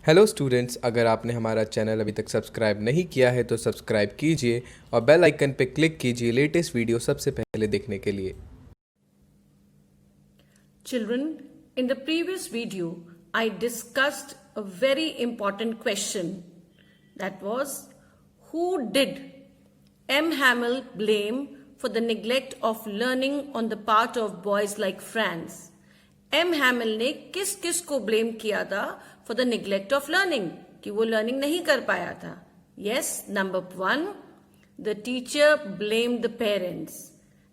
Hello students, अगर आपने हमारा चैनल अभी तक सब्सक्राइब नहीं किया है तो सब्सक्राइब कीजिए और बेल आइकन पे क्लिक कीजिए लेटेस्ट वीडियो सबसे पहले देखने के लिए। Children, in the previous video, I discussed a very important question. That was, who did M. Hamel blame for the neglect of learning on the part of boys like Franz? M. Hamel ने किस किस को blame किया था for the neglect of learning, कि वो learning नहीं कर पाया था? Yes, number 1, the teacher blamed the parents.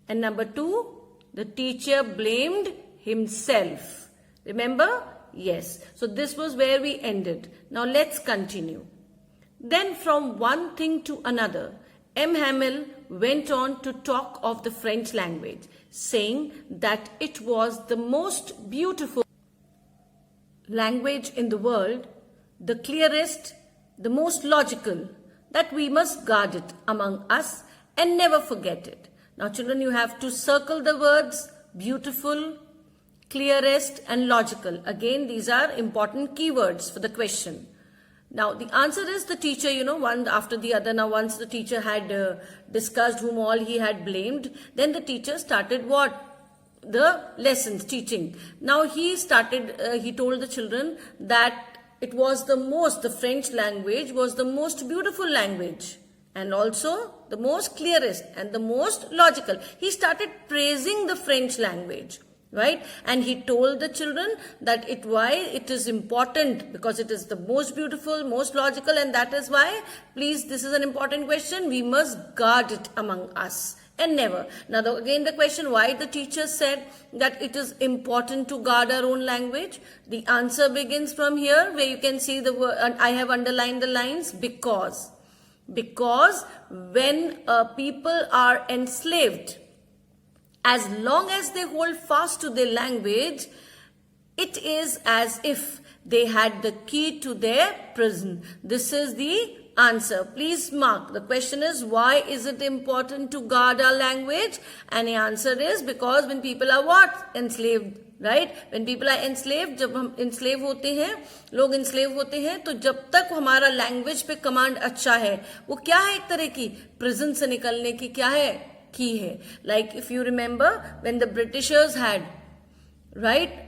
And number 2, the teacher blamed himself. Remember? Yes. So this was where we ended. Now let's continue. Then from one thing to another, M. Hamel went on to talk of the French language, saying that it was the most beautiful language in the world, the clearest, the most logical, that we must guard it among us and never forget it. Now children, you have to circle the words beautiful, clearest and logical. Again, these are important keywords for the question. Now the answer is the teacher, one after the other. Now once the teacher had discussed whom all he had blamed, then the teacher started what? The lessons, teaching. Now he told the children that it was the French language was the most beautiful language and also the most clearest and the most logical. He started praising the French language. Right? And he told the children that why it is important, because it is the most beautiful, most logical, and that is why, please, this is an important question, we must guard it among us and never. Now again the question, why the teacher said that it is important to guard our own language? The answer begins from here, where you can see the word, and I have underlined the lines, because when people are enslaved, as long as they hold fast to their language, it is as if they had the key to their prison. This is the answer. Please mark. The question is, why is it important to guard our language? And the answer is because when people are what? Enslaved. Right? When people are enslaved, जब हम enslave होते हैं, लोग enslave होते हैं, तो जब तक हमारा language पे command अच्छा है, वो क्या है एक तरह की prison से निकलने की क्या है? Key है. Like if you remember when the Britishers had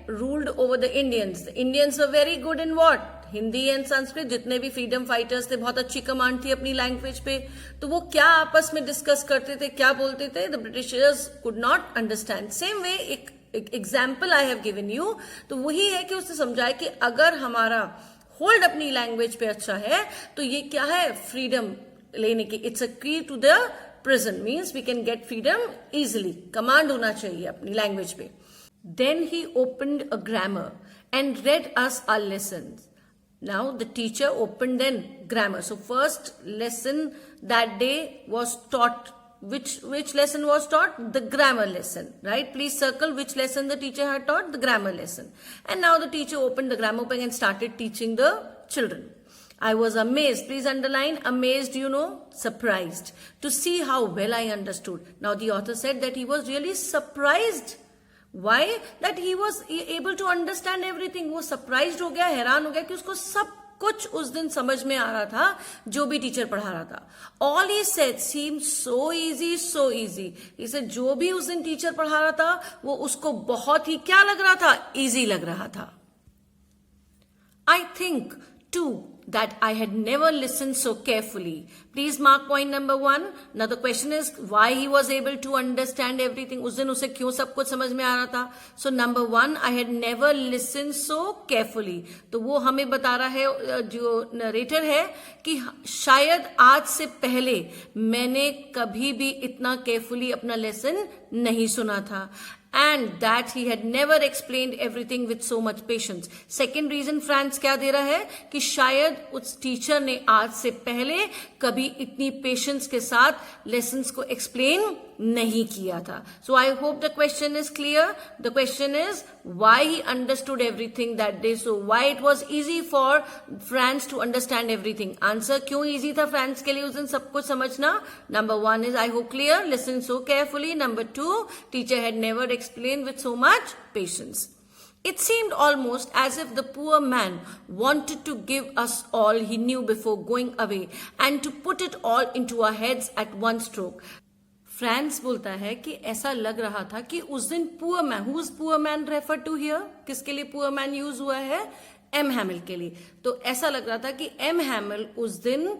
ruled over the Indians were very good in what? Hindi and Sanskrit. जितने भी फ्रीडम फाइटर्स थे, बहुत अच्छी कमांड थी अपनी लैंग्वेज पे. तो वो क्या आपस में डिस्कस करते थे, क्या बोलते थे? The Britishers could not understand. Same way एक example I have given you. तो वही है कि उसने समझाया कि अगर हमारा होल्ड अपनी लैंग्वेज पे अच्छा है तो ये क्या है? फ्रीडम लेने की. It's a key to the prison, means we can get freedom easily. Command होना चाहिए अपनी language पे. Then he opened a grammar and read us our lessons. Now the teacher opened then grammar. So first lesson that day was taught. Which lesson was taught? The grammar lesson. Right? Please circle which lesson the teacher had taught. The grammar lesson. And now the teacher opened the grammar book and started teaching the children. I was amazed. Please underline amazed, surprised to see how well I understood. Now the author said that he was really surprised. Why? That he was able to understand everything. वो surprised हो गया, हैरान हो गया कि उसको सब कुछ उस दिन समझ में आ रहा था जो भी टीचर पढ़ा रहा था. All he said seemed so easy, so easy. He said जो भी उस दिन टीचर पढ़ा रहा था वो उसको बहुत ही क्या लग रहा था? Easy लग रहा था. I think too that I had never listened so carefully. Please mark point number 1. Now the question is why he was able to understand everything. उस दिन उसे क्यों सब कुछ समझ में आ रहा था? So number 1, I had never listened so carefully. तो वो हमें बता रहा है, जो नरेटर है, कि शायद आज से पहले मैंने कभी भी इतना केयरफुली अपना लेसन नहीं सुना था. And that he had never explained everything with so much patience. Second reason France क्या दे रहा है कि शायद उस टीचर ने आज से पहले कभी इतनी पेशेंस के साथ लेसन्स को एक्सप्लेन नहीं किया था. So I hope the question is clear. The question is why he understood everything that day. So why it was easy for France to understand everything. Answer, क्यों easy था France के लिए उस दिन सब कुछ समझना? Number 1 is I hope clear. Listen so carefully. Number 2, teacher had never explained with so much patience. It seemed almost as if the poor man wanted to give us all he knew before going away and to put it all into our heads at one stroke. France बोलता है कि ऐसा लग रहा था कि उस दिन poor man, who is poor man refer to here, किसके लिए पुअर मैन यूज हुआ है? एम हैमिल के लिए. तो ऐसा लग रहा था कि एम हैमिल उस दिन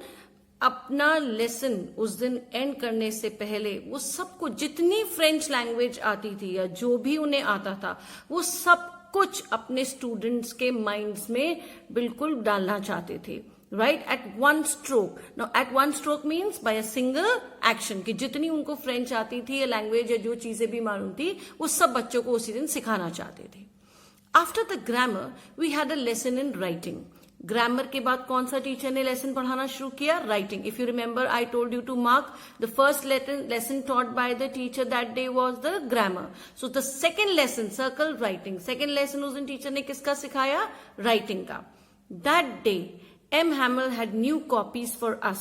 अपना लेसन उस दिन एंड करने से पहले वो सबको, जितनी फ्रेंच लैंग्वेज आती थी या जो भी उन्हें आता था, वो सब कुछ अपने स्टूडेंट्स के माइंड्स में बिल्कुल डालना चाहते थे. Right, at one stroke. Now at one stroke means by a single action, कि जितनी उनको फ्रेंच आती थी या लैंग्वेज या जो चीजें भी मालूम थी वो सब बच्चों को उसी दिन सिखाना चाहते थे. After the grammar we had a lesson in writing. Grammar के बाद कौन सा टीचर ने लेसन पढ़ाना शुरू किया? Writing. If you remember I told you to mark the first lesson taught by the teacher that day was the grammar. So the second lesson, circle writing. Second lesson उस दिन teacher ने किसका सिखाया? Writing का. That day M. Hamill had new copies for us,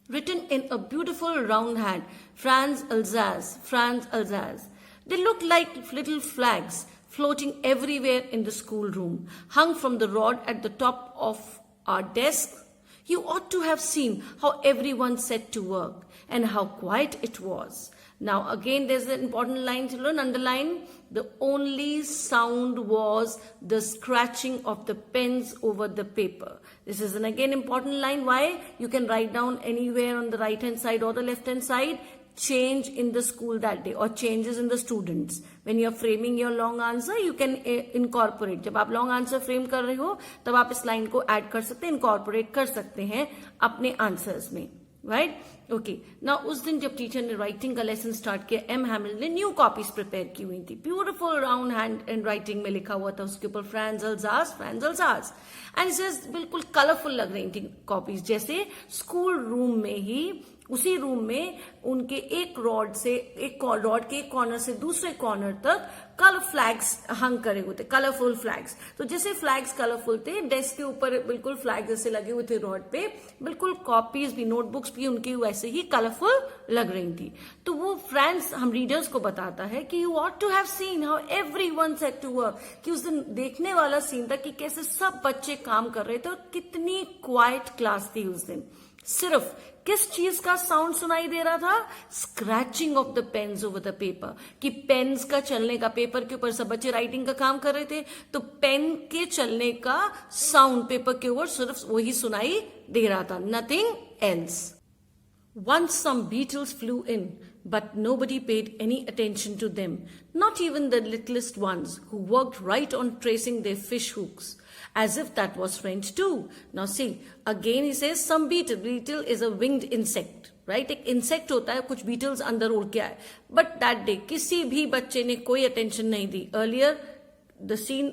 written in a beautiful round hand, Franz Alsace, Franz Alsace. They looked like little flags floating everywhere in the schoolroom, hung from the rod at the top of our desk. You ought to have seen how everyone set to work and how quiet it was. Now again there's an important line, children, underline. The only sound was the scratching of the pens over the paper. This is an again important line. Why? You can write down anywhere on the right hand side or the left hand side, change in the school that day or changes in the students. When you are framing your long answer, you can incorporate. जब आप long answer frame कर रहे हो तब आप इस line को add कर सकते हैं, incorporate कर सकते हैं अपने answers में. Right, okay. नाउ उस दिन जब टीचर ने राइटिंग का लेसन स्टार्ट किया, एम हैमिल ने न्यू कॉपीज प्रिपेयर की हुई थी. Beautiful round hand and writing में लिखा हुआ था उसके ऊपर फ्रांज अल्जास, फ्रांज अल्जास. एंड इट बिल्कुल कलरफुल लग रही थी कॉपीज, जैसे स्कूल रूम में ही, उसी रूम में उनके एक रॉड के एक कॉर्नर से दूसरे कॉर्नर तक कलर फ्लैग्स हंग करे हुए थे, कलरफुल फ्लैग्स. तो जैसे फ्लैग्स कलरफुल थे, डेस्क के ऊपर बिल्कुल फ्लैग जैसे लगे हुए थे रॉड पे, बिल्कुल कॉपीज भी, नोटबुक्स भी उनकी वैसे ही कलरफुल लग रही थी. तो वो फ्रेंड्स हम रीडर्स को बताता है कि you ought to have seen how everyone set to work, कि उस दिन देखने वाला सीन था कि कैसे सब बच्चे काम कर रहे थे और कितनी क्वाइट क्लास थी उस दिन. सिर्फ किस चीज का साउंड सुनाई दे रहा था? Scratching of the pens over the paper, कि पेन्स का चलने का, पेपर के ऊपर सब बच्चे राइटिंग का काम कर रहे थे तो पेन के चलने का साउंड पेपर के ऊपर सिर्फ वही सुनाई दे रहा था, nothing else. Once some beetles flew in, but nobody paid any attention to them, not even the littlest ones who worked right on tracing their fish hooks, as if that was French too. Now see, again he says some beetle. Beetle is a winged insect, right? एक insect होता है, कुछ beetles अंदर उड़ के आए. But that day किसी भी बच्चे ने कोई attention नहीं दी. Earlier the scene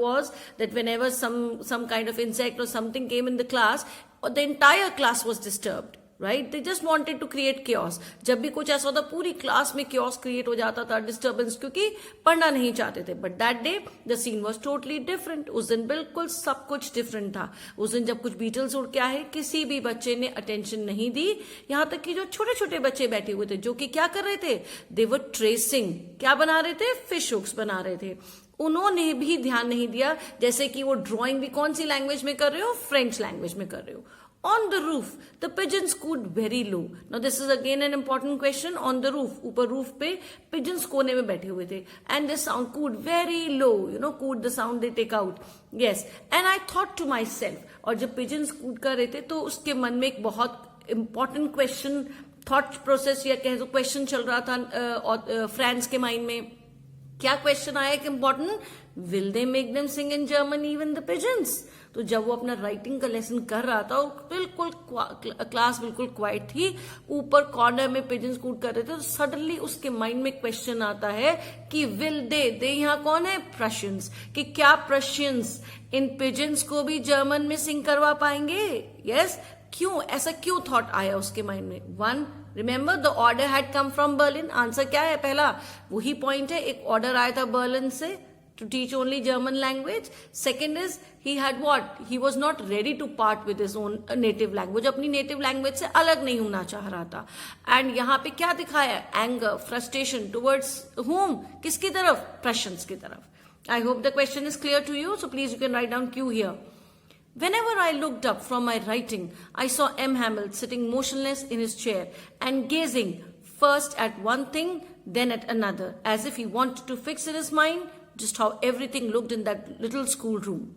was that whenever some kind of insect or something came in the class, the entire class was disturbed. Right, they just wanted to create chaos. जब भी कुछ ऐसा होता पूरी क्लास में क्योस क्रिएट हो जाता था, डिस्टर्बेंस, क्योंकि पढ़ना नहीं चाहते थे. But that day the scene was totally different. उस दिन बिल्कुल सब कुछ डिफरेंट था. उस दिन जब कुछ बीटल्स उड़ के आए, किसी भी बच्चे ने अटेंशन नहीं दी. यहां तक कि जो छोटे छोटे बच्चे बैठे हुए थे, जो कि क्या कर रहे थे? दे वर ट्रेसिंग. क्या बना रहे थे? फिश हुक्स बना रहे थे. उन्होंने भी ध्यान नहीं दिया, जैसे कि वो ड्रॉइंग भी कौन सी लैंग्वेज में कर रहे हो? फ्रेंच लैंग्वेज में कर रहे हो. On the roof, the pigeons cooed very low. Now this is again an important question. On the roof, ऊपर roof पे pigeons कोने में बैठे हुए थे. And they sound cooed very low. You know, cooed the sound they take out. Yes. And I thought to myself. और जब pigeons cooed कर रहे थे तो उसके मन में एक बहुत important question, thought process या कह दो question चल रहा था फ्रांस के माइंड में. क्या क्वेश्चन आया एक important? Will they make them sing in German even the pigeons? तो जब वो अपना राइटिंग का लेसन कर रहा था, बिल्कुल क्लास बिल्कुल क्वाइट थी, ऊपर कॉर्नर में पिजन्स कूट कर रहे थे, तो सडनली उसके माइंड में क्वेश्चन आता है कि विल दे यहाँ कौन है? प्रशियंस. कि क्या प्रशियंस इन पिजन्स को भी जर्मन में सिंग करवा पाएंगे? यस. क्यों? ऐसा क्यों थॉट आया उसके माइंड में? One, remember the order had come from Berlin. Answer क्या है? पहला वही पॉइंट है, एक ऑर्डर आया था बर्लिन से to teach only German language. Second is he had what? He was not ready to part with his own native language. अपनी native language से अलग नहीं होना चाह रहा था. And यहाँ पे क्या दिखाया? Anger, frustration towards whom? किसकी तरफ? Prussians की तरफ. I hope the question is clear to you. So please you can write down Q here. Whenever I looked up from my writing, I saw M. Hamel sitting motionless in his chair and gazing first at one thing, then at another, as if he wanted to fix in his mind just how everything looked in that little schoolroom.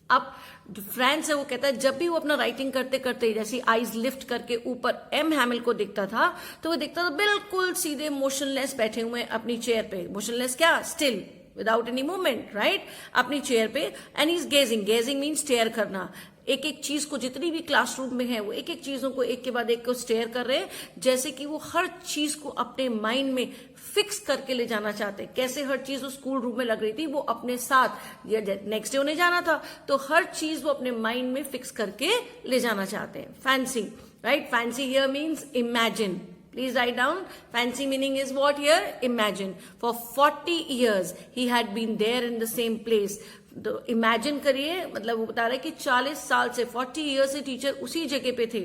अब जो France है वो कहता है जब भी वो अपना राइटिंग करते करते जैसे आईज लिफ्ट करके ऊपर एम हैमिल को देखता था तो वो देखता था बिल्कुल सीधे मोशनलेस बैठे हुए अपनी चेयर पे. मोशनलेस क्या? Still, without any movement, right, अपनी चेयर पे. And is gazing. Gazing mean stare करना. एक एक चीज को, जितनी भी क्लासरूम में है वो एक एक चीजों को एक के बाद एक को स्टेयर कर रहे हैं, जैसे कि वो हर चीज को अपने माइंड में फिक्स करके ले जाना चाहते हैं. कैसे हर चीज वो स्कूल रूम में लग रही थी, वो अपने साथ, नेक्स्ट डे उन्हें जाना था तो हर चीज वो अपने माइंड में फिक्स करके ले जाना चाहते हैं. Fancy, right, fancy here means imagine. Please write down. Fancy meaning is what here? Imagine. For 40 years he had been there in the same place. तो imagine करिए, मतलब वो बता रहा है कि 40 साल से, 40 years से टीचर उसी जगह पे थे.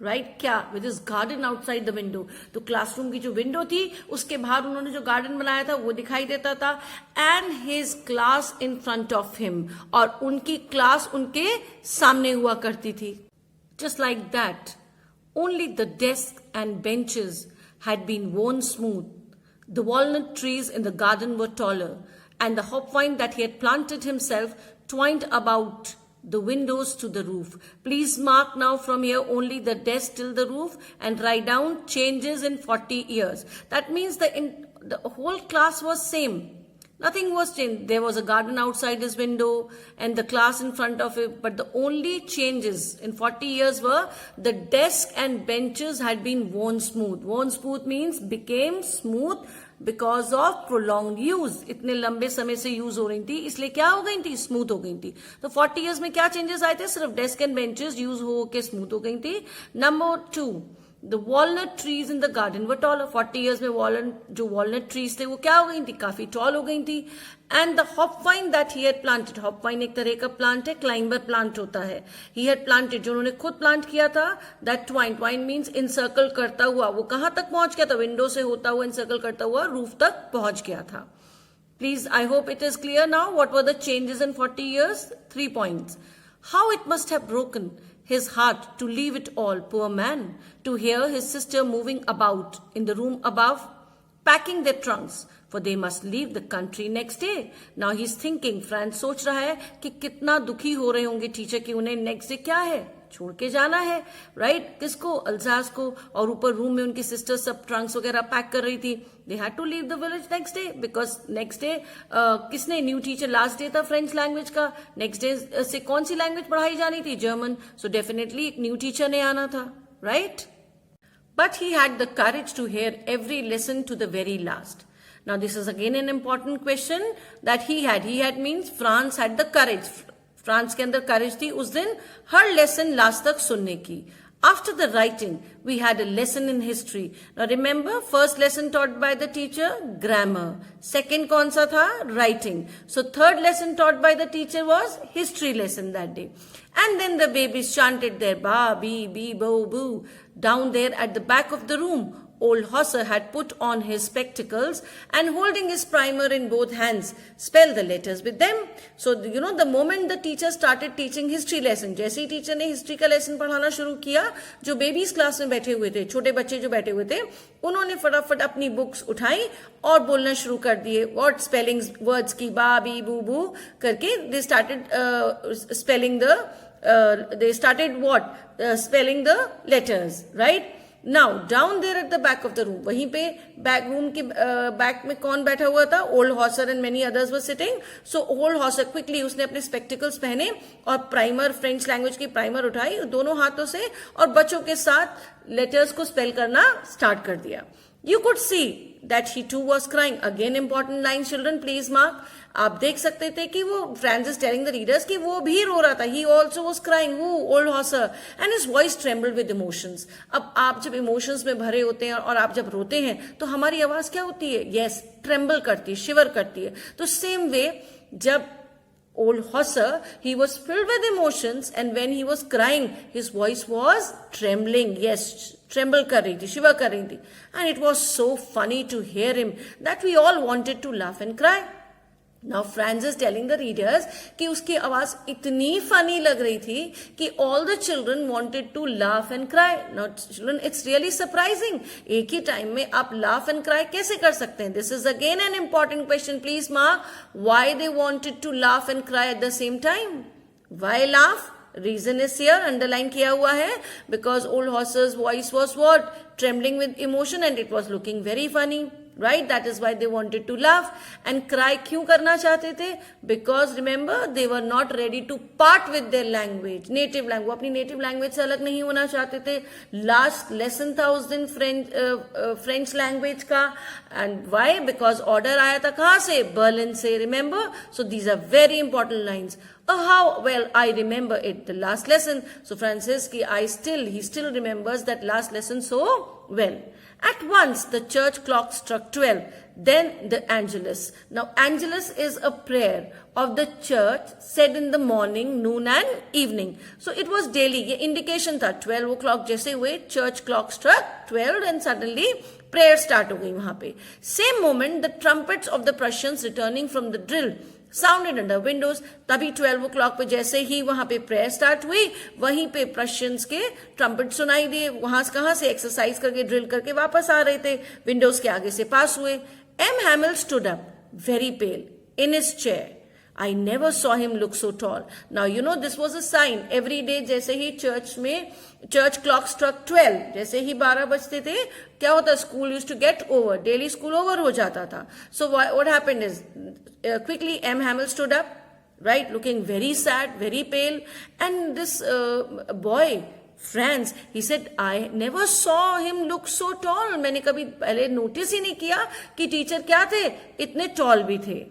राइट, क्या? With his garden outside the window. तो क्लासरूम की जो विंडो थी उसके बाहर उन्होंने जो गार्डन बनाया था वो दिखाई देता था. And his class in front of him. और उनकी क्लास उनके सामने हुआ करती थी. Just like that. Only the desks and benches had been worn smooth. The walnut trees in the garden were taller, and the hopvine that he had planted himself twined about the windows to the roof. Please mark now from here only the desk till the roof and write down changes in 40 years. That means the whole class was same. Nothing was changed. There was a garden outside his window and the class in front of it. But the only changes in 40 years were the desk and benches had been worn smooth. Worn smooth means became smooth because of prolonged use. इतने लंबे समय से use हो रही थी, इसलिए क्या हो गई थी? स्मूथ हो गई थी. तो 40 years में क्या चेंजेस आए थे? सिर्फ डेस्क एंड बेंचेस यूज हो के स्मूथ हो गई थी. Number 2, The walnut trees in the garden were taller. 40 years में जो walnut trees थे वो क्या हो गई थी? काफी tall हो गई थी. And the hopvine that he had planted, hopvine एक तरह का plant है, climber plant होता है. He had planted, जो उन्होंने खुद plant किया था, that twine means encircle करता हुआ. वो कहाँ तक पहुंच गया था? विंडो से होता हुआ encircle करता हुआ रूफ तक पहुंच गया था. Please, I hope it is clear now. What were the changes in 40 years? 3 points. How it must have broken his heart to leave it all, poor man, to hear his sister moving about in the room above, packing their trunks, for they must leave the country next day. Now he's thinking, Franz सोच रहा है कि कितना दुखी हो रहे होंगे teacher कि उन्हें नेक्स्ट डे क्या है? छोड़ के जाना है. राइट, किसको? अल्जास को. और ऊपर रूम में उनकी सिस्टर सब ट्रंक्स वगैरह पैक कर रही थी. They had to leave the village next day because next day किसने? New teacher. लास्ट डे था फ्रेंच लैंग्वेज का. नेक्स्ट डे से कौन सी लैंग्वेज पढ़ाई जानी थी? जर्मन. सो डेफिनेटली एक न्यू टीचर ने आना था. Right, but he had the courage to hear every lesson to the very last. Now this is again an important question that he had. He had means France had the courage. France के अंदर करेज थी उस दिन हर lesson last तक सुनने की. After the writing, we had a lesson in history. Now remember, first lesson taught by the teacher, grammar. Second कौन सा था? Writing. So third lesson taught by the teacher was history lesson that day. And then the babies chanted their ba, bee, bee, bo, boo down there at the back of the room. Old Hosser had put on his spectacles and holding his primer in both hands, spelled the letters with them. So, you know, the moment the teacher started teaching history lesson, जैसे ही teacher ने history का lesson पढ़ाना शुरू किया, जो babies class में बैठे हुए थे, छोटे बच्चे जो बैठे हुए थे, उन्होंने फटाफट अपनी बुक्स उठाई और बोलना शुरू कर दिए. वर्ड स्पेलिंग्स, वर्ड्स की बा, बी, बू, बू करके they started spelling they started what? Spelling the letters, right? Now down there at the back of the room, वहीं पे बैक रूम के बैक में कौन बैठा हुआ था? Old Hauser and many others were sitting. So old Hauser quickly उसने अपने स्पेक्टिकल्स पहने और प्राइमर, फ्रेंच लैंग्वेज की प्राइमर उठाई दोनों हाथों से और बच्चों के साथ लेटर्स को स्पेल करना स्टार्ट कर दिया. You could see that he too was crying. Again important line, children, please mark. आप देख सकते थे कि वो Franz is telling the readers कि वो भी रो रहा था. He also was crying. Who? Old Hosser. And his voice trembled with emotions. अब आप जब emotions में भरे होते हैं और आप जब रोते हैं तो हमारी आवाज क्या होती है? Yes, tremble करती है, shiver करती है. तो same way जब Old Hosser, he was filled with emotions and when he was crying, his voice was trembling. Yes, tremble कर रही थी, shiver कर रही थी. And it was so funny to hear him that we all wanted to laugh and cry. Now Franz is telling the readers कि उसकी आवाज इतनी funny लग रही थी कि all the children wanted to laugh and cry. Now children, it's really surprising. एक ही time में आप laugh and cry कैसे कर सकते हैं? This is again an important question. Please mark why they wanted to laugh and cry at the same time. Why laugh? Reason is here, underline किया हुआ है, because old horse's voice was what? Trembling with emotion and it was looking very funny. Right? That is why they wanted to laugh. And cry क्यों करना चाहते थे? Because remember, they were not ready to part with their language, native language. वो अपनी native language से अलग नहीं होना चाहते थे. Last lesson था उस दिन French language का. And why? Because order आया था कहाँ से? Berlin से. Remember? So these are very important lines. How well I remember it, the last lesson. So Francis, he still remembers that last lesson so well. At once the church clock struck 12. Then the Angelus. Now Angelus is a prayer of the church said in the morning, noon and evening. So it was daily. ये indication था 12 o'clock जैसे हुए church clock struck 12 and suddenly prayer start हो गई वहाँ पे. Same moment the trumpets of the Prussians returning from the drill sounded under windows. तभी 12 o'clock पे जैसे ही वहां पे प्रेयर स्टार्ट हुई वहीं पे प्रशियंस के ट्रम्पेट सुनाई दिए. वहां कहां से एक्सरसाइज करके ड्रिल करके वापस आ रहे थे, विंडोज के आगे से पास हुए. M Hamel stood up very pale in his chair. I never saw him look so tall. Now you know this was a sign. Every day जैसे ही church clock struck 12, जैसे ही 12 बजते थे क्या होता? School used to get over. Daily school over हो जाता था. So what happened is quickly M. Hamill stood up, right, looking very sad, very pale, and this boy Franz, he said, I never saw him look so tall. मैंने कभी पहले notice ही नहीं किया कि teacher क्या थे, इतने टॉल भी थे.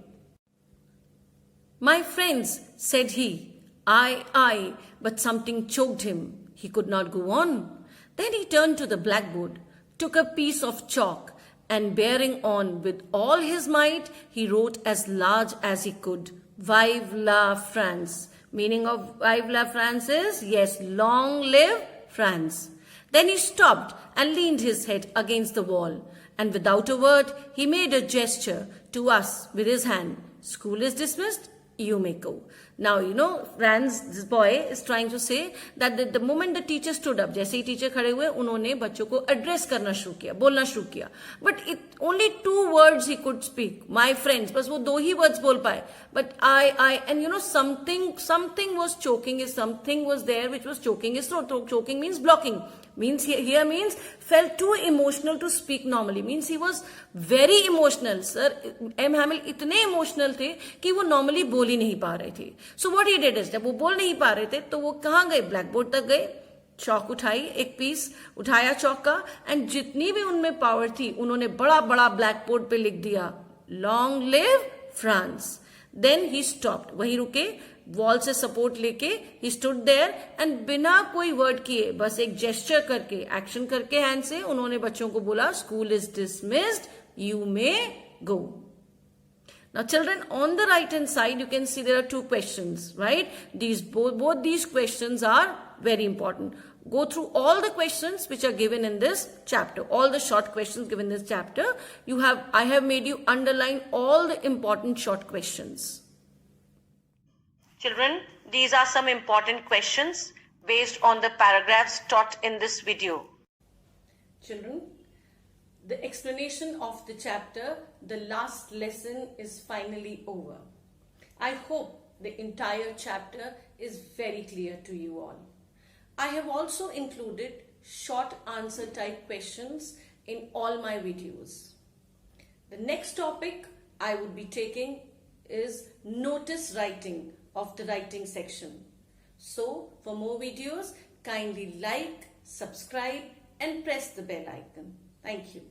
My friends, said he, I, but something choked him. He could not go on. Then he turned to the blackboard, took a piece of chalk, and bearing on with all his might, he wrote as large as he could, Vive la France. Meaning of Vive la France is, yes, long live France. Then he stopped and leaned his head against the wall, and without a word, he made a gesture to us with his hand. School is dismissed. You may go. Now, you know, Franz, this boy is trying to say that the moment the teacher stood up, जैसे ही teacher खड़े हुए, उन्होंने बच्चों को address करना शुरू किया, बोलना शुरू किया. But only 2 words he could speak. My friends, बस वो 2 ही words बोल पाए. But I, and you know, something was choking his, something was there which was choking his throat. Choking means blocking. Means here means felt too emotional to speak normally. Means he was very emotional. Sir, M. Hamill इतने emotional थे कि वो normally बोल ही नहीं पा रहे थे. So what he did is, जब वो बोल नहीं पा रहे थे तो वो कहाँ गए? ब्लैकबोर्ड तक गए, चौक उठाई, एक पीस उठाया चौक का, एंड जितनी भी उनमें पावर थी उन्होंने बड़ा बड़ा ब्लैकबोर्ड पे लिख दिया, long live France. Then he stopped, वहीं रुके, वॉल से सपोर्ट लेके ही स्टूड देयर एंड बिना कोई वर्ड किए बस एक जेस्चर करके, एक्शन करके हैंड से उन्होंने बच्चों को बोला, school is dismissed, you may go. Now children, on the right hand side you can see there are 2 questions, right? Both these questions are very important. Go through all the questions which are given in this chapter, all the short questions given in this chapter. I have made you underline all the important short questions. Children, these are some important questions based on the paragraphs taught in this video. Children, the explanation of the chapter, the last lesson, is finally over. I hope the entire chapter is very clear to you all. I have also included short answer type questions in all my videos. The next topic I would be taking is notice writing of the writing section. So for more videos, kindly like, subscribe and press the bell icon. Thank you.